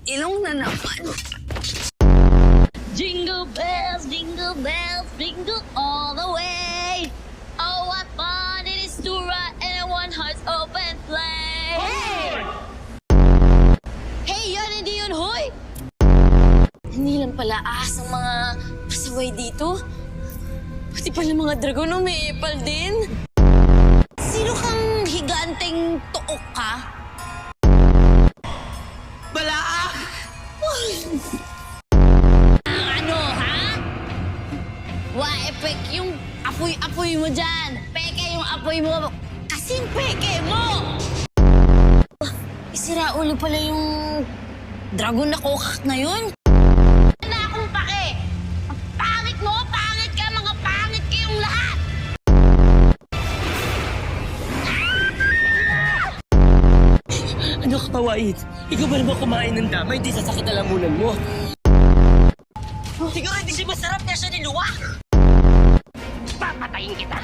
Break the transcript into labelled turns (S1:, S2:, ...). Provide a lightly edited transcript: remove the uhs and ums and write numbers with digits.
S1: Ilong na naman.
S2: Jingle bells, jingle all the way. Oh, what fun it is to ride in a one-horse open sleigh. Hey! Hey, yun, hindi yun, hoy! Hindi lang pala ahas ang mga pasaway dito. Pati pala mga dragon umiipal din. Sino kang higanteng tuok ka?
S1: Balaak!
S2: Ano, ha? Wa-effect yung apoy-apoy mo dyan. Peke yung apoy mo. Kasing peke mo! Isira ulo pala yung dragon na kokak na yun. Wala akong pake. Ang pangit mo, pangit ka, mga pangit kayong lahat.
S3: Ano ka pa, Wait? Ikaw ba naman kumain ng damay? Di sasakit ang lamunan mo. Siguro hindi siya masarap na siya niluwak. Papatayin kita.